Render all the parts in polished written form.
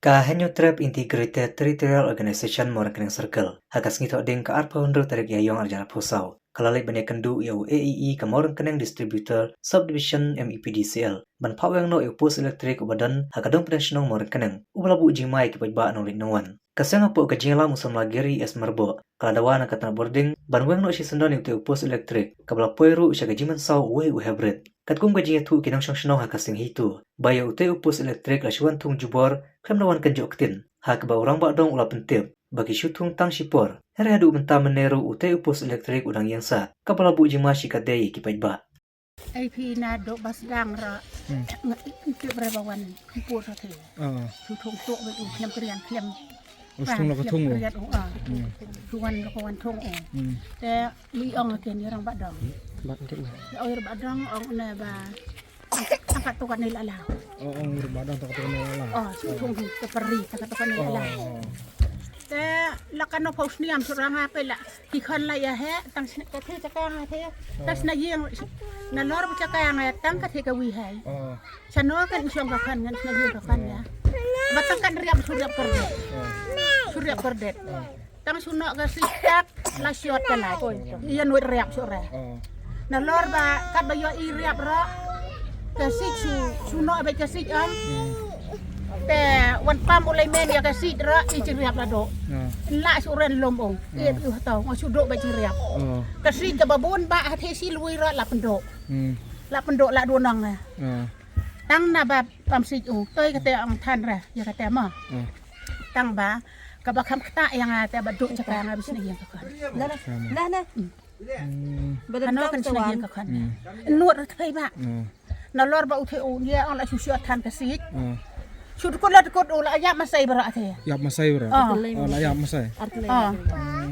Ka Trap Integrated Territorial Organization Morakeneng Circle, hakas ngito ding ka arpa hundro tarik yayong arjana pusau. Kalalay bane kendu yau AEE ka Morakeneng Distributor Subdivision MEPDCL. Ban pawang no post elektrik ubadan hakadong pensionong Morakeneng. Ubalabu jimai kipajba no linawan. Kasang po ka jingla musam lagiri es marbo. Kaladawa na katana boarding ban weng no si sendon yung post elektrik. Kabla poiru siya gajiman saw uwe hybrid. Katkum gajinya tu kinang siyang hakasing hitu. Baya post elektrik la syuan tung jubor klem lawan kan joktin. Hak ba orang ba dong ula pentip. Bagi syutung tang sipor. Hari adu benta meneru post elektrik udang yang sa. Kabala bu jima shikadei kipajba. AP na do basdang ra ngit berebawan pur ra the thu thong tok be klem krian klem Ustung lo ketung lo. tuan lo kawan thong te li ong ken yang badang oi badang ong na ba angkat tukan ni lala Ong badang tak ketung lala. thu thong ke peri tak tukan ni lala te lakan no pos niam suranga pe la ki khan la ya he tang ka the chaka nga the tas na yeng na lor bu chaka nga tang ka the ka wi hai chano kan isyong ka khan ngan na yeng ka khan ya batang kan riap surya perdet tang suno ka sitak la syot ka la iya nuit riap sore na lor ba kat ba yo i riap ra ka sik suno ba ka sik am te wan pam ulai men ya ka sik ra i riap la do la suren lom ong i tau ngo sudo ba riap ka sik ka babon ba ha the si lui ra la pendok la do nang tang na ba pam sik toi ka te ang than ra ya ka te ma tang ba ka ba kham khta yang te ba do cha ka nga bis ni yang ka kan la ano kan sina yang ka kan nuot ra thai ba na lor ba u the o ya ang la su shu than ka sik Sudah kod ulah ayam masai berat ya. Yap masai berat. La yap masai.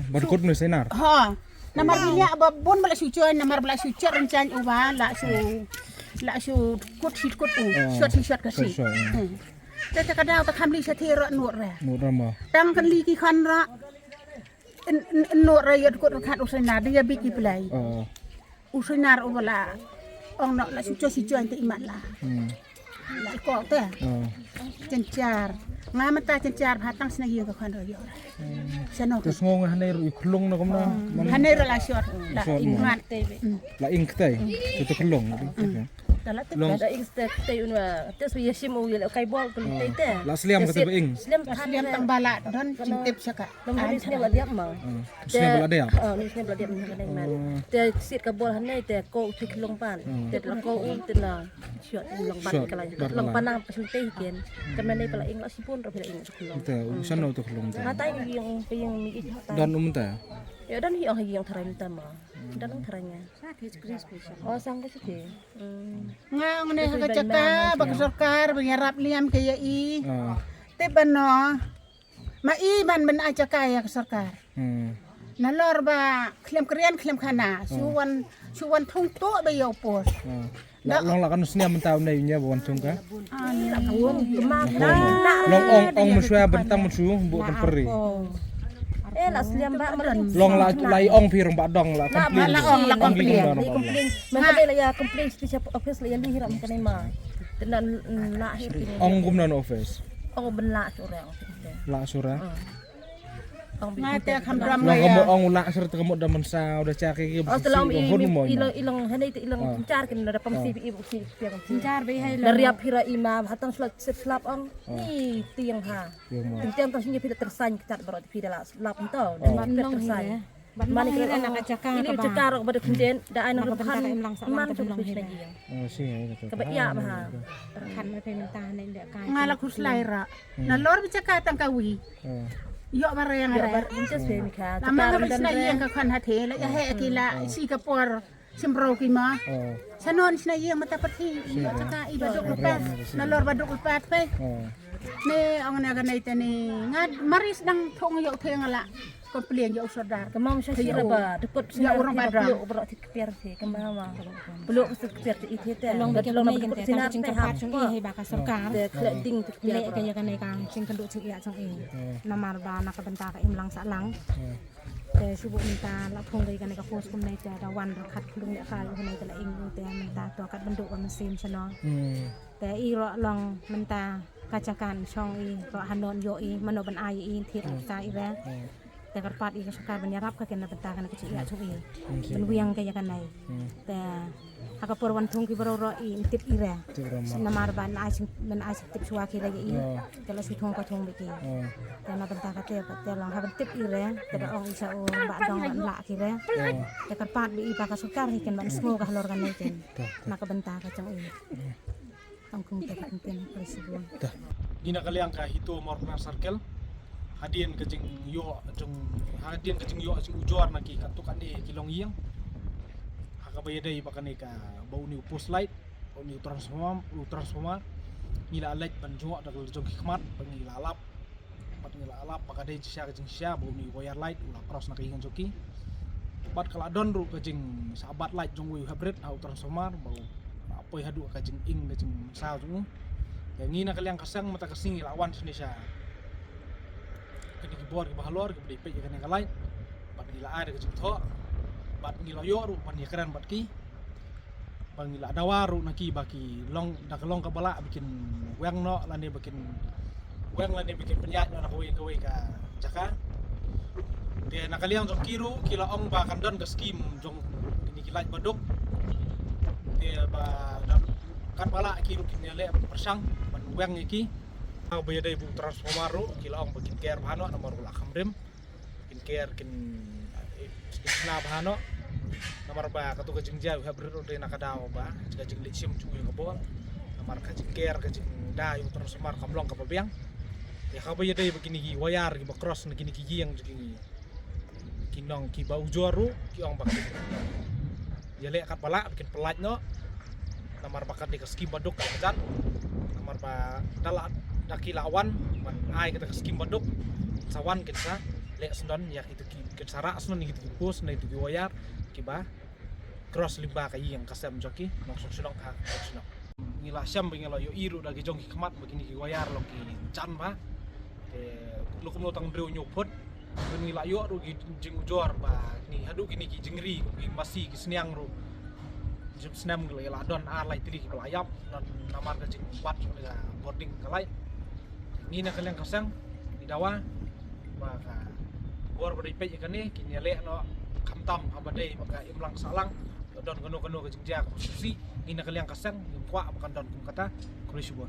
Berkod nu senar. Ha. Namar bilia babon bala sucian namar bala sucian rencan uba la su kod sit kod shot kasi. Tete kadang tak hamli satira nuot ra. Nuot rama. Tang kan li ki khan ra. Nuot ra yod kod khat usainar dia biki play. Usainar ubala. Ong nak la sucian te imat la. La ko te. Cencar ngamata cencar hatang sina hiyo kan ro yo sano terus ngong hanir iklung na kumna hanir la shot la ingat la ing tay itu klung dalat ada ing te unwa tes wi yesim u yel kai bol kun te la sliam kata be ing sliam tang bala don cintip saka nomor ni sliam la diap ma sliam la diap ni sliam la diap ni man te sit ka bol hanai te ko ti klung pan te la ko te na shot long pan kala long panang pasunte hiken kan manai pala ing la sipun ro pila ing klung te usan no to klung te hatai yung mi dan umta ya dan yang tharai tama dan tharanya oh sang ke sih nga ngene ha caka bak sarkar berharap liam ke i te bano ma i man men aja kaya ke sarkar na lor ba klem krian khana suwan thung to be yo pos long la kan snia mentau nei nya bon tung ka long ong muswa bentang musu bu kan peri la sliam ba long la lai ong pirong ba dong la komplain la komplain man la ya komplain special office la yang hiram kan ma tenan la ong gumna no office ong benla sore la sura ngate khamram long mo ong la serta kemo daman sa udah cak iki ilang hanai te ilang car kan ada pamsi ibu si car be hai la riap hira imam hatang slap ong ni tiang ha tiang kan sinye pila tersan cat barot pila la slap ento dan man tersan mani kira nak cakar ini cakar pada kunden da ai nang kan man tu lagi si ka ba ya ma kan ma pe minta ne ndak kai ngala kuslai ra na lor bi cakar tang kawi yo bara yang ada just be mi ka lama ka sina yang ka kan hathe la ya he akila si ka por simbro ki ma sanon sina yang mata pati caka ibaduk lepas na lor baduk lepas pe ne ang na ganai tani ngad maris dang thong yo the ngala komplain yo saudar kemam saya ba dekut ya orang badang peluk berak tikpiar si kemama peluk tikpiar ti ite long dekut sinar cingkat chung i ba ka sarkar de ding tikpiar le kaya kanai kang sing kenduk cik ya chung i namar ba nak bentar ka imlang sak lang te subuh minta la thong kai kanai ka pos kum nai te da wan khat klung ya ka kanai ka la ing te minta to kat benduk ka mesin chano te i ro long minta kacakan chong i ro hanon yo i mano ban ai i thir sa i raแต่กระปัดอีกสกัดบรรยารับก็เกินบรรดากันก็จะอยากช่วยเป็นเวียงกันอย่างไรแต่หากปรวันทุ่งที่บริโภคอีติดอีแร่น้ำมันบ้านมันอาจติดชัวร์กี่ระยะอีแต่เราสุดทงก็ทงไปกี่แต่มาบรรดากันแต่ลองให้มันติดอีแร่แต่เราองอิสระบ้านดองละกี่แร่แต่กระปัดอีปากสกัดให้กันบ้านสโมกฮัลโหลกันเลยกันมากบรรดากันจังอีต้องคุมแต่คุมเป็นpresiden Gina kaliang ka hito morna circle hadian kejeng yo jeng ujor naki katukan di kilong iyang hakabayadai pakane ka bau ni post light bau ni transformer ngila light ban jo dagal jong hikmat pangila alap pakadai sia kejeng sia bau ni wire light ulah cross naki hingan joki bat kala don ru kejeng sahabat light jong wi hybrid au transformer bau apoi hadu kejeng ing kejeng sa jong ngina kaliang kasang mata kasing lawan Indonesia kini kibor ke bahalor ke bdp ke kan kalai bat gila ada ke jumtho bat gila yoru pan yakran bat ki ban gila dawaru naki baki long dak long ka bala bikin weng no lane bikin penyat no kowe ka jaka dia nakaliang jong kiru kila ong ba kandon ke skim jong kini kilai baduk dia ba kan bala kiru kini le persang ban weng iki bayadai bu transformer ru kila ong bikin care bahano nomor ula kamrem bikin care kin isna bahano nomor ba katu ka jingja ha bro de nakadaw ba jika jing lithium cuy ngabol nomor ka jing care ka jing da yung transformer kamlong ka pabiang ya ka bayadai begini gi wayar gi cross gini gi yang jing kinong ki bau joru ki ong ba ya le kat bala bikin pelat no nomor bakat di skim baduk ka jan nomor ba dalat daki lawan man ai kita skim baduk sawan kita lek sendon ya itu kita sara asnon gitu pus na itu wayar kiba cross limba kai yang kasam joki maksud sunong ha sunong ngila syam ngila yo iru dagi jong hikmat begini ki wayar lo ki chan ba lu kum tang breu nyopot ngila yo ru jing ujor ba ni hadu gini ki jingri ki masi ki sniang ru jum snam ngila don ar lai tili ki pelayap dan namar ka jing bat ga boarding kalai ni na kaliang kasang di dawa maka bor beri pe ikan ni kini le no kamtam abadai maka imlang salang don keno ke jingja ke posisi ni na kaliang kasang kwa bukan don kum kata kulisubon